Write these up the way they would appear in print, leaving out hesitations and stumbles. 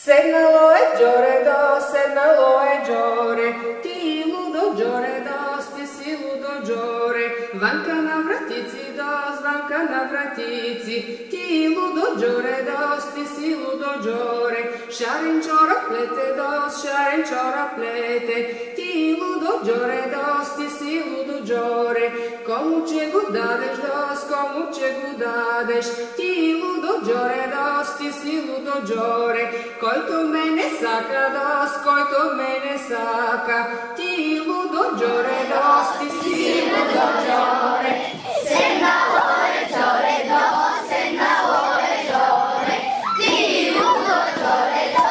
Седнало е Джоредо, седнало е Джоре, ти лудо Джоредо, ти си лудо Джоре, ванка на вратици дос, ванка на вратици, ти лудо Джоредо, ти си лудо Джоре, шарен чора плете дос, шарен чора плете, ти лудо Джоредо, ти си лудо Джоре, кому че го дадеш дос, кому че го дадеш, ти лудо Джоредо, ти си лудо Джоре, който мене сака дос, който мене сака, ти лудо Джоредо, ти си лудо Джоре. Седнало е Джоредо, седнало е Джоре, ти лудо Джоредо,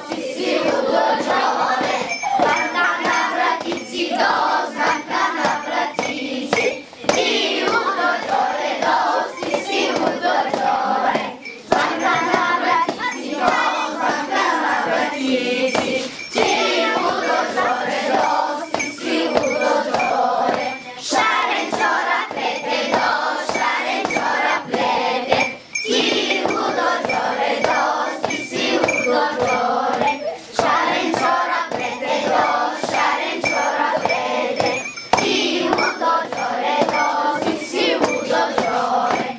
ти си лудо Джоре, ванка на вратици дос, ванка на вратици, ти лудо Джоредо, ти си лудо Джоре, ванка на вратици дос, ванка на вратици, ти лудо Джоредо, ти си лудо Джоре, шарен чора плете дос, шарен чора плете, ти лудо Джоредо, ти си лудо Джоре, шарен чора плете дос, шарен чора плете, ти лудо Джоредо, ти си лудо Джоре.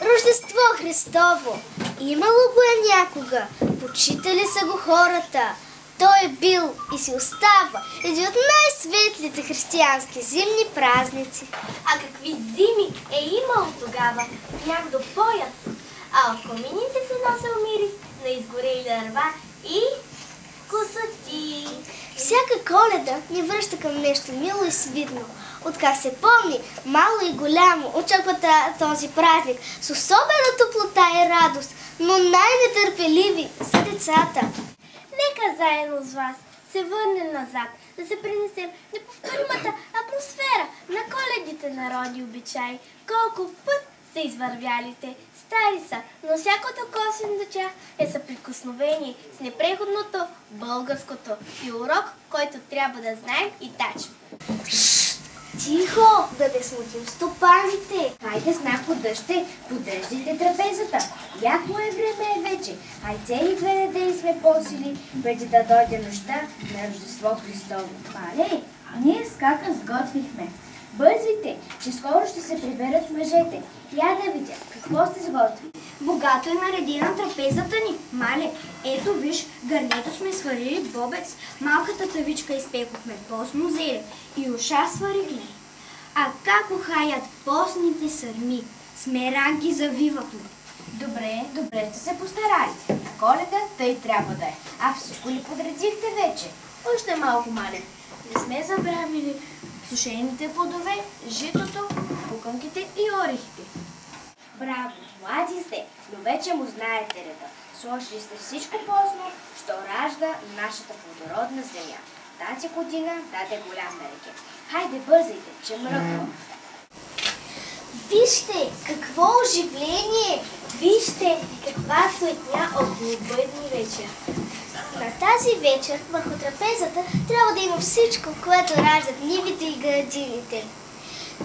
Рождество Христово! Имало го е някога, почитали са го хората. Той е бил и си остава един от най-светлите християнски зимни празници. А какви зими е имал тогава? Сняг до пояс, а от комините се носел мирис на изгорели дърва и косати. Всяка Коледа ни връща към нещо мило и свидно. Откак се помни, мало и голямо очакват този празник с особена топлота и радост, но най-нетърпеливи са децата. Нека заедно с вас се върнем назад, да се пренесем неповторимата атмосфера на коледните народи обичаи. Колко път са извървялите, стари са, но всякото косвен до тях е съприкосновение с непреходното българското и урок, който трябва да знаем и тачим. Тихо, да не смутим стопаните. Хайде, знак по дъжте, поддържайте трапезата. Яко е време вече. Ай цели 2 недели сме посили, преди да дойде нощта на Рождество Христово. Мале, ние с кака сготвихме. Бързайте, че скоро ще се приберат мъжете. Я да видя, какво сте сготви. Богато е наредена трапезата ни. Мале, ето виж, гарнето сме сварили бобец, малката тавичка изпекохме постно зеле и уша сварихме. А как ухаят постните сърми, смеранки завивахме. Добре сте се постарали. На Коледа тъй трябва да е. А всичко ли подредихте вече? Още малко, мале. Не сме забравили сушените плодове, житото, пуканките и орехите. Браво, млади сте, но вече му знаете реда. Сложили сте всичко посно, що ражда нашата плодородна земя. Тази година даде голям берег. Хайде бързайте, че мръква. Вижте, какво оживление! Вижте, каква суетня около бъдни вечер. На тази вечер върху трапезата трябва да има всичко, което раждат нивите и градините.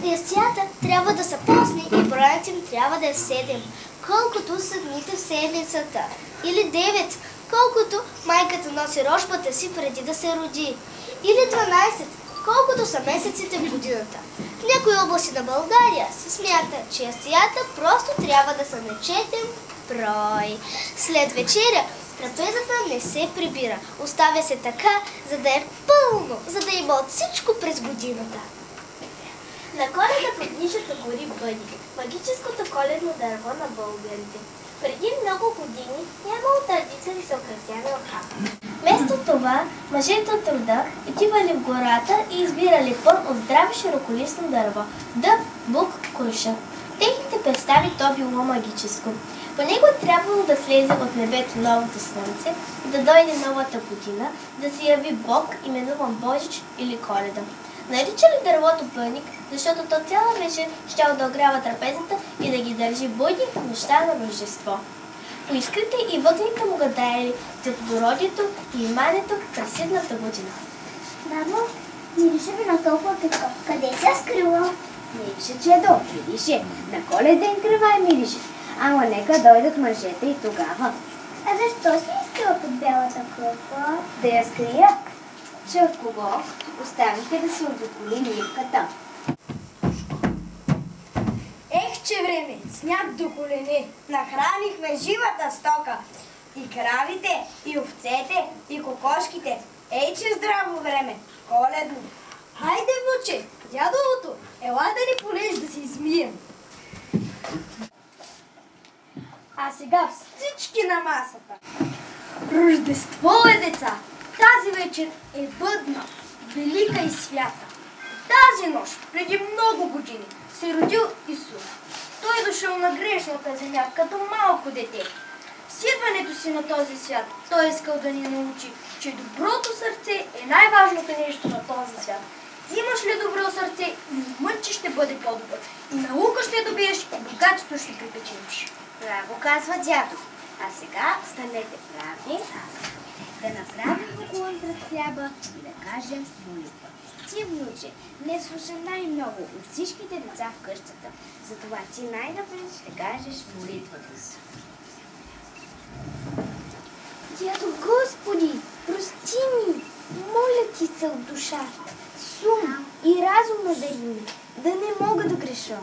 Ястията трябва да са постни и броят им трябва да е 7, колкото са дните в седмицата. Или 9, колкото майката носи рожбата си преди да се роди. Или 12, колкото са месеците в годината. В някои области на България се смята, че ястията просто трябва да са нечетен брой. След вечеря трапезата не се прибира. Оставя се така, за да е пълно, за да има от всичко през годината. На Коледа под нишата гори бъди, магическото коледно дърво на българите. Преди много години нямало традиция да се украсява в хата. Вместо това, мъжете от труда отивали в гората и избирали пън от здраво широколистно дърво – дъб, бук, круша. Техните представи то било магическо. По него трябвало да слезе от небето новото слънце и да дойде новата година, да се яви Бог, именуван Божич или Коледа. Наричали дървото бъник, защото то цяла вечер щяло да огрява трапезата и да ги държи будни в нощта на Рождество. По искрите и въгните му гадаели за плодородието и имането през идната година. Мамо, мирише ми на толкова петко. Къде се скрила? Мирише, чедо, мирише. На Коледен кръвай мирише. Ама нека дойдат мъжете и тогава. А защо си изкрила под бялата кръва? Да я скрия? Че от кого оставихте да си обиколи ливката? Ех, че време! Сняг до колене! Нахранихме живата стока! И кравите, и овцете, и кокошките. Ей, че здраво време! Коледно! Хайде, внуче! Дядовото! Ела да ни полез да се измием! А сега всички на масата! Рождество е, деца! Тази вечер е бъдна, велика и свята. Тази нощ, преди много години, се родил Исус. Той е дошъл на грешната земя като малко дете. С идването си на този свят той искал да ни научи, че доброто сърце е най-важното нещо на този свят. Имаш ли добро сърце, и умът, че ще бъде по-добър. И наука ще добиеш, и богатство ще припечелиш. Браво, казва дядо. А сега станете прави, да направим около хляба и да кажем молитва. Ти, внуче, не слуша най-много от всичките деца в къщата. Затова ти най-напред ще кажеш молитвата си. Дядо Господи, прости ми, моля ти се от душа, с ум и разум надари ми, да не мога да греша.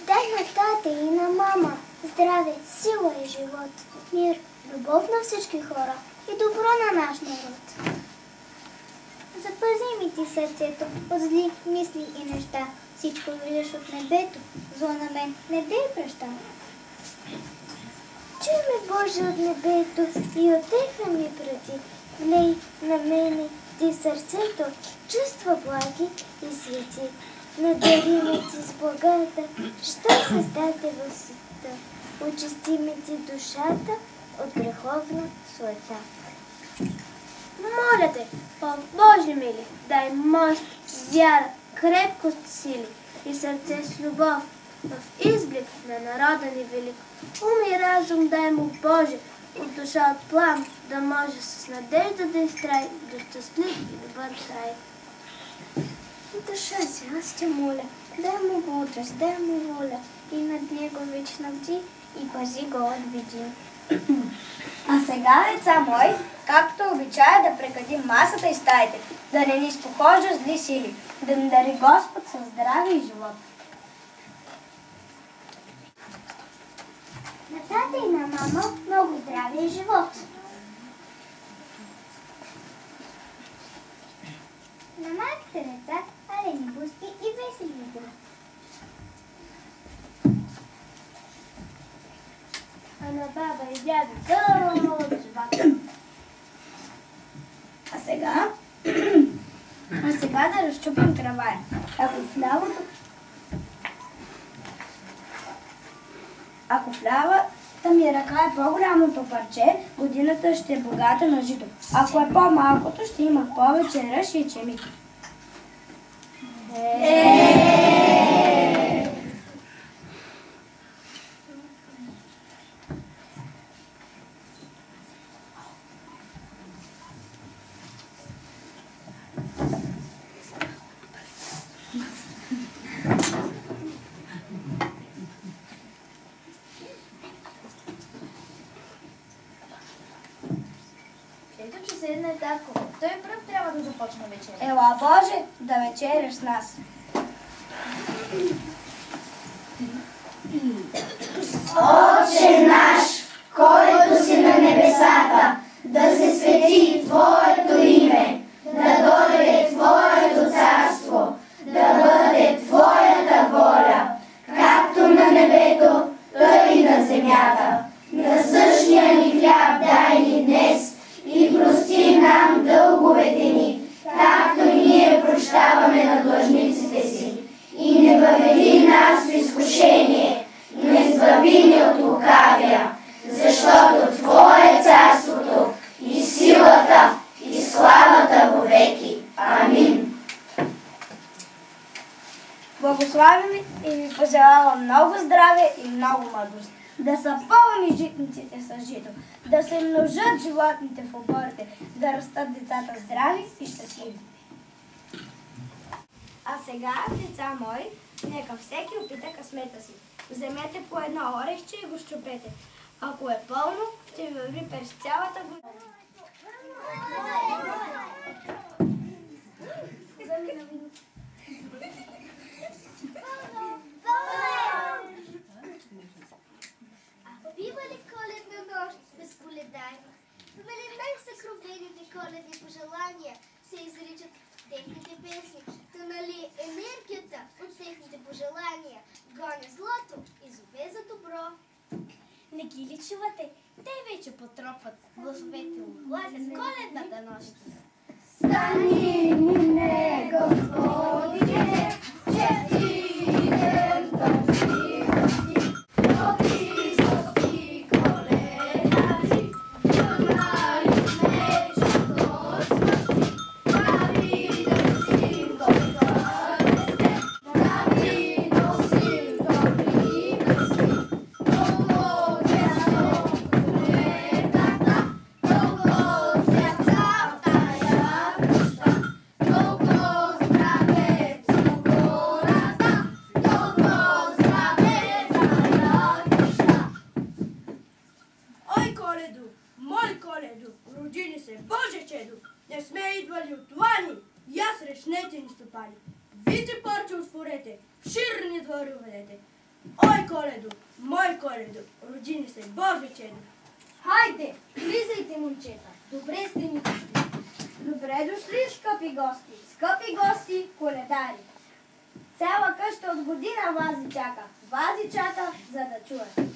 Дай на тата и на мама здраве, сила и живот, мир, любов на всички хора и добро на наш народ. Запази ми ти сърцето от зли мисли и неща. Всичко виждаш от небето, зло на мен не дей праща. Чуй ме, Боже, от небето и отехна ми прати. Влей на мене ти сърцето, чувства благи и свети. Надари ме ти с благата, що създаде в света. Очисти ме ти душата от греховна суета. Моля те, Боже мили, дай мощ, вяра, крепкост сили и сърце с любов в изблик на народа ни велик. Ум и разум дай му, Боже, от душа от плам, да може с надежда да изтрай до щастлив и добър край. Душа си, аз те моля, дай му мъдрост, дай му воля и над него вечна бди и пази го от биди. А сега, деца мои, както обичая да прекадим масата и стаите, да не ни спохожда зли сили, да ни дари Господ със здраве и живот. На тата и на мама много здраве и живот. На малките деца алени бузки и весели игри. А на баба и дядо дълго живота. А сега да разчупим трамвая. Ако в лявата ми ръка е по-голямото парче, годината ще е богата на жито. Ако е по-малкото, ще има повече ръж и ечемик. Ето, че седна татко. Той пръв трябва малко започна вечеря. Ела, Боже, да вечеряш с нас. Отче наш, който си на небесата, да се свети Твоето име, да дойде Твоето царство, да бъде Твоята воля, както на небето, тъй и на земята. Насъщния ни хляб дай ни днес и прости нам дълговете ни, както и ние прощаваме на длъжниците си. И не въведи нас в изкушение, но избави ни от лукавия, защото Твое е царството и силата и славата вовеки. Амин. Благославям ви и ви пожелавам много здраве и много мъдрост. Да са пълни житниците с жито, да се множат животните в оборите, да растат децата здрави и щастливи. А сега, деца мои, нека всеки опита късмета си. Вземете по едно орехче и го щупете. Ако е пълно, ще ви върви през цялата година. Бива ли коледна нощ без коледари? Нали най-съкровените коледни пожелания се изричат в техните песни, то нали енергията от техните пожелания гони злото и зове за добро. Не ги ли чувате? Те вече потропват гласовете огласят коледната нощ. Стани мине, Господине, че ти ден тъмни гости, роди гости коледари, юнали сме, чудо смърти, прави да си Господе, прави носим добри вести, много дясно коледата, много свята тая нощта, много здраве цукората, много здраве тая нощта. Ой, Коледо, мой Коледо, роди ни се, Боже чедо, не сме идвали от лани, и аз речнете ни стопани. Вите порти отворете, в ширни двори уведете. Ой, Коледо, мой Коледо, роди ни се, Боже чедо. Хайде, влизайте, момчета, добре сте ни дошли. Добре дошли, скъпи гости, коледари. Цяла къща от година Вази чака, за да чуе.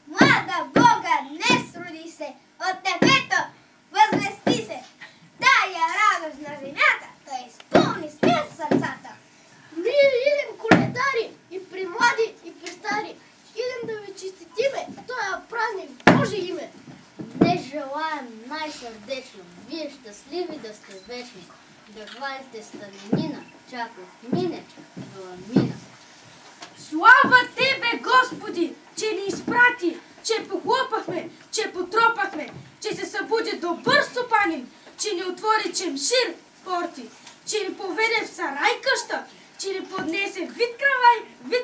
Млада Бога днес роди се, от небето възвести се. Тая радост на земята, да изпълни смех сърцата. Ние идем коледари, и при млади, и при стари. Идем да ви честитиме, тоя празник Боже име. Днес желаем най-сърдечно, вие щастливи да сте вечни, да хвалите старинина, чак от мине до мина. Слава Тебе, Господи, че ни изпрати, че похлопахме, че потропахме, че се събуди добър стопанин, че ни отвори чемшир порти, че ни поведе в сарай къща, че ни поднесе вид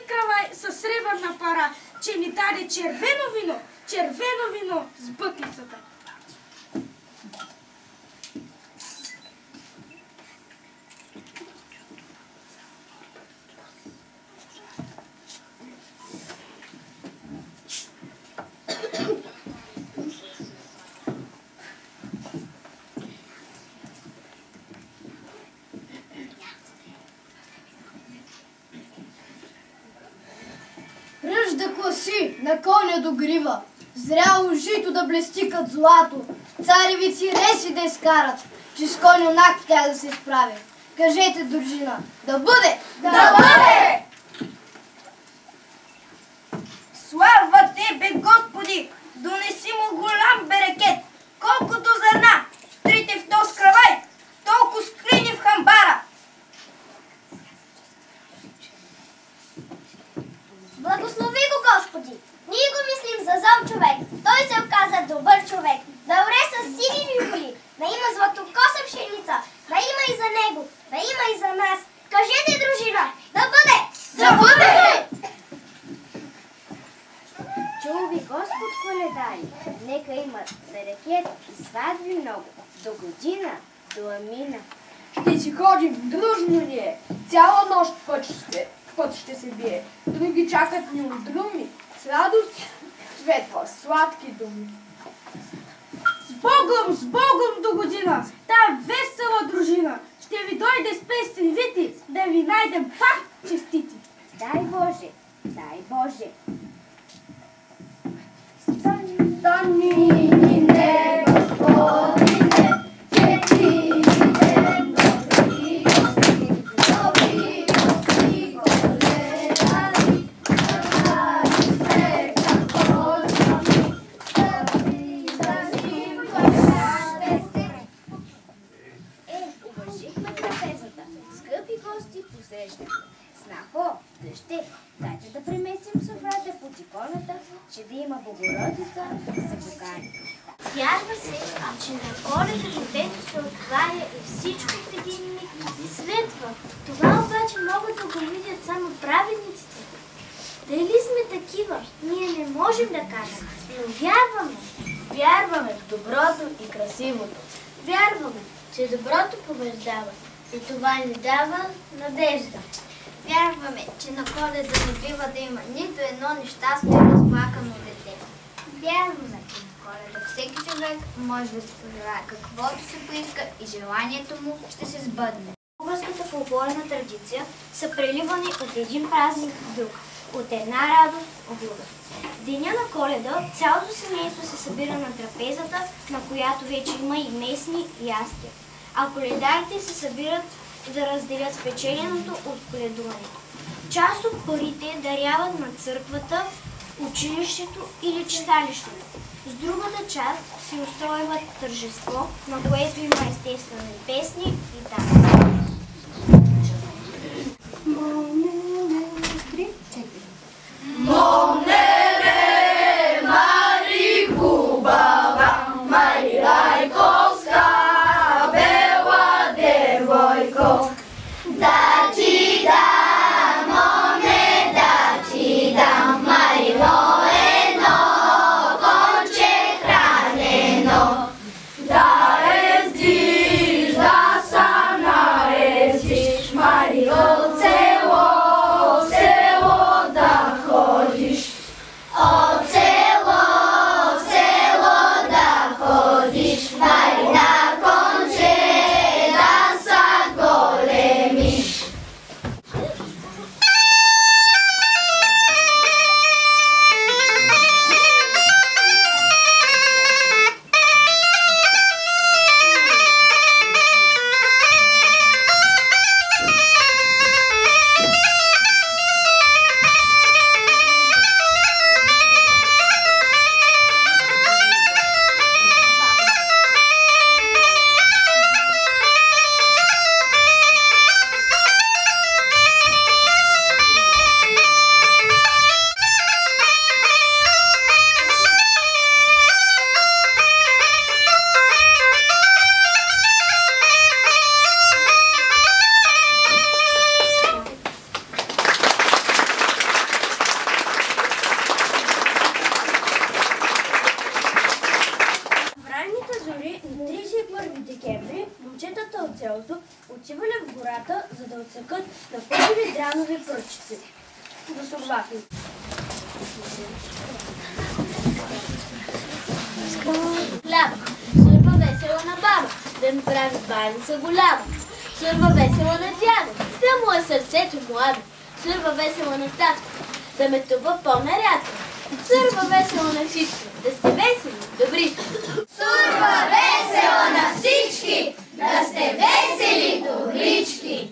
кравай със сребърна пара, че ни даде червено вино с бъклицата. Ръжда класи на коня до грива, зряло жито да блести кът злато, царевици реси да изкарат, че с коня нак в тях да се справи. Кажете, дружина, да бъде! Да бъде! Слава Тебе, Господи! Донеси му голям берекет, колкото зърна, стрите в този кравай, толкова склини в хамбара. Благослови го, Господи! Ние го мислим за зъл човек. Той се оказа добър човек. Да оре с сини виволи, да има златокоса пшеница, да има и за него, да има и за нас. Кажете, дружина, да бъде! Да бъде! Чул ви Господ коледари, нека имат берекет и сватби много, до година, до амина. Ще си ходим дружно ние. Цяла нощ път ще се бие. Други чакат ни от друми. С радост светла, сладки думи. С Богом до година! Та весела дружина ще ви дойде с песен вити, да ви найдем пак честити. Дай Боже, дай Боже. Стани не, Господине, че ти ден добри гости, голедали, държали сме какво сами, да си Уважихме трапезата. Скъпи гости, посрещаме. Снахо, дъще, дайте да преместим соврата под иконата, че да има Богородица да се покани. Вярва се, че на Коледа небето се отваря и всичко в един миг светва. Това обаче могат да го видят само праведниците. Дали сме такива, ние не можем да кажем, но вярваме. Вярваме в доброто и красивото. Вярваме, че доброто побеждава и това ни дава надежда. Вярваме, че на Коледа не бива да има нито едно нещастно и разплакано дете. Вярваме, че на Коледа всеки човек може да си пожелае каквото се поиска и желанието му ще се сбъдне. Българската фолклорна традиция са преливани от един празник в друг, от една радост в друга. В деня на Коледа цялото семейство се събира на трапезата, на която вече има и местни ястия. А коледарите се събират да разделят спечеленото от коледуването. Част от парите даряват на църквата, училището или читалището. С другата част си устройват тържество, на което има естествени песни и танци. Монере, Мари хубава, Мари райковска, бела девойко. Да ти дам, моне, да ти дам, Мари моено, конче хранено. Да ездиш, да са наездиш, Мари от село да ходиш. От село да ходиш, Мари на конче да са големи. от селото отивали в гората, за да отсекат на първи дрянови пръчици. Да се оглахли. Хляба, сърва весела на баба, да ми прави баница голяма. Сърва весела на дядо, да му е сърцето младо. Сърва весела на татко, да ме тупа по-нарядко. Сърва весела на всички, да сте весели, добри. Сурва весела на всички, да сте весели, добрички.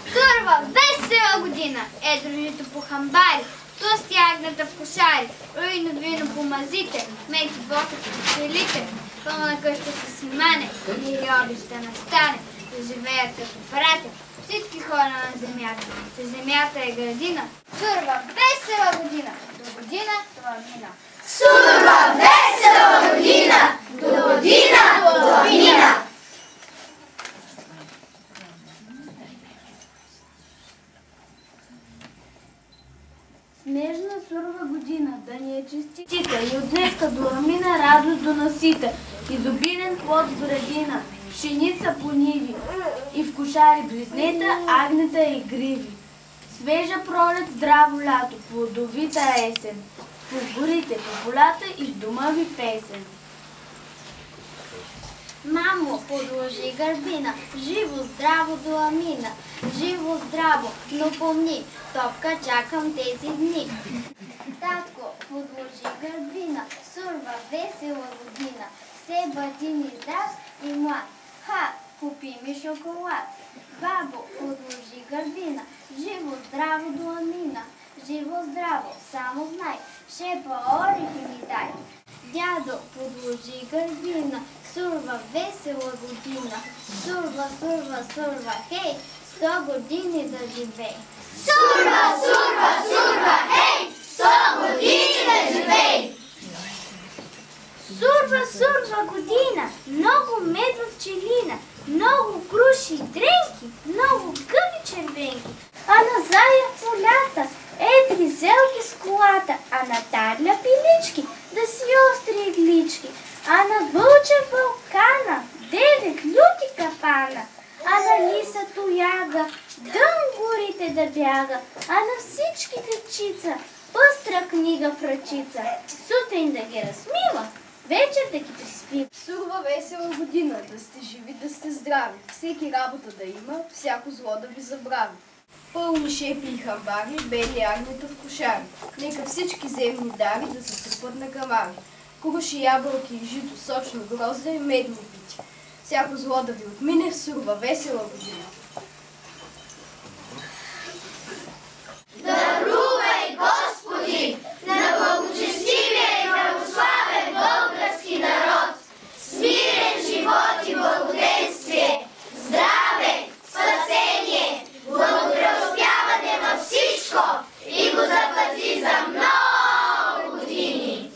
Сурва весела година, едрото по хамбари, тости ягната в кошари, руйно вино по мазите, меки боса по целите, пълна къща с мане, и обища настане, да живеят като братя, всички хора на земята, че земята е градина. Сурва весела година, до година това мина. Сурва весела година, до година това мина. Нежна сурва година, да ни е честита и от днеска до рамина радост доносита, изобилен плод в градина, пшеница по ниви и в гушари, близнета, агнета и гриви. Свежа пролет, здраво лято, плодовита есен. По горите, по полята и в дома ви песен. Мамо, подложи гърбина, живо здраво до Амина. Живо здраво, но помни, топка чакам тези дни. Татко, подложи гърбина, сурва весела година. Все бъди ни здрав и млад. Ха, купи ми шоколад. Бабо, подложи гърбина, живо здраво до Амина. Живо здраво, само знай, шепа орехи ми дай. Дядо, подложи гърбина, сурва весела година. Сурва, сурва, сурва, хей, 100 години да живей. Сурва, сурва, сурва, хей, 100 години да живей. Сурва, сурва година, много мед в пчелина, много круши и дренки, много гъби червенки. А на зая полята, едри зелки с колата, а на тарля пилички, да си остри иглички, а на вълча вълкана, 9 люти капана, а на лиса тояга, дън горите да бяга, а на всички дечица, пъстра книга в ръчица, сутрин да ги размива, вечер да ги приспи. Сурва весела година, да сте живи, да сте здрави, всеки работа да има, всяко зло да ви забрави. Пълни шепи и хабари, бели агнета в кошари. Нека всички земни дари да се трупат на камари. Круши, ябълки и жито, сочно грозде и медни пити. Всяко зло да ви отмине, сурва весела година. Дарувай, Господи, на благочестивия и православен български народ, смирен живот и благоденствие, здраве, спасение, благопреуспяване във всичко и го запази за много години.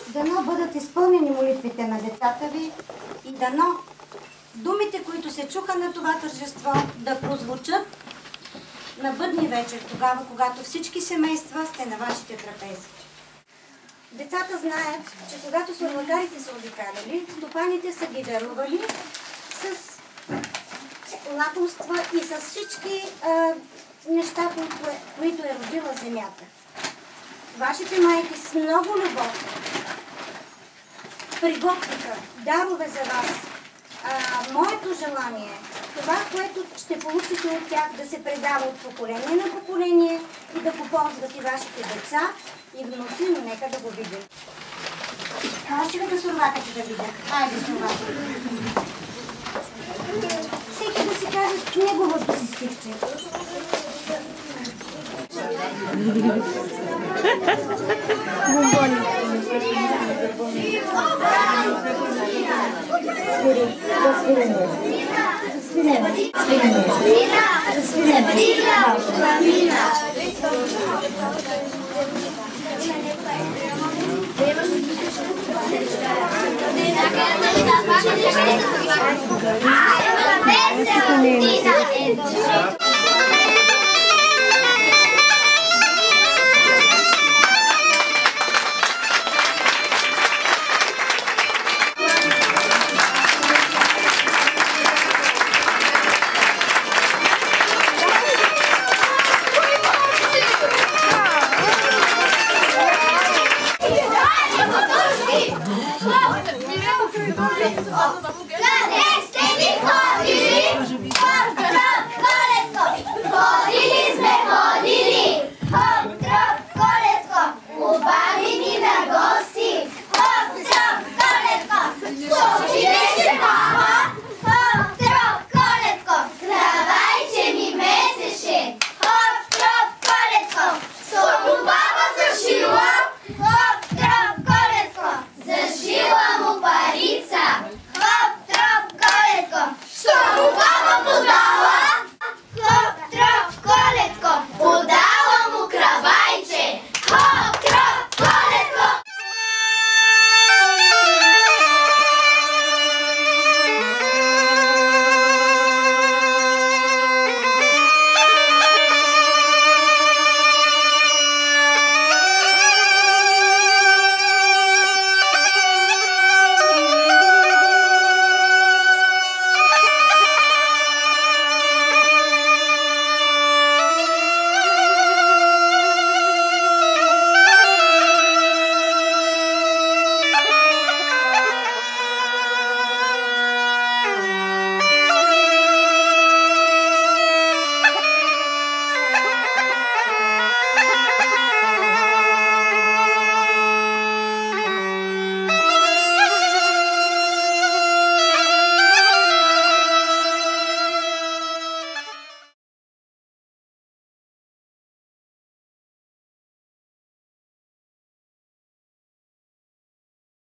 Дано бъдат изпълнени молитвите на децата ви и дано думите, които се чуха на това тържество, да прозвучат на бъдни вечер, тогава, когато всички семейства сте на вашите трапези. Децата знаят, че когато сурвакарите са обикаляли, стопаните са ги дарували с лакомства и с всички неща, които е родила земята. Вашите майки с много любов приготвиха дарове за вас. Моето желание е това, което ще получите от тях, да се предава от поколение на поколение и да го ползват и вашите деца и внуци, но нека да го видим. Може ли да сурвакате да видя? Айде, сурвакате. Всеки да си каже неговото си стихче. Весела година!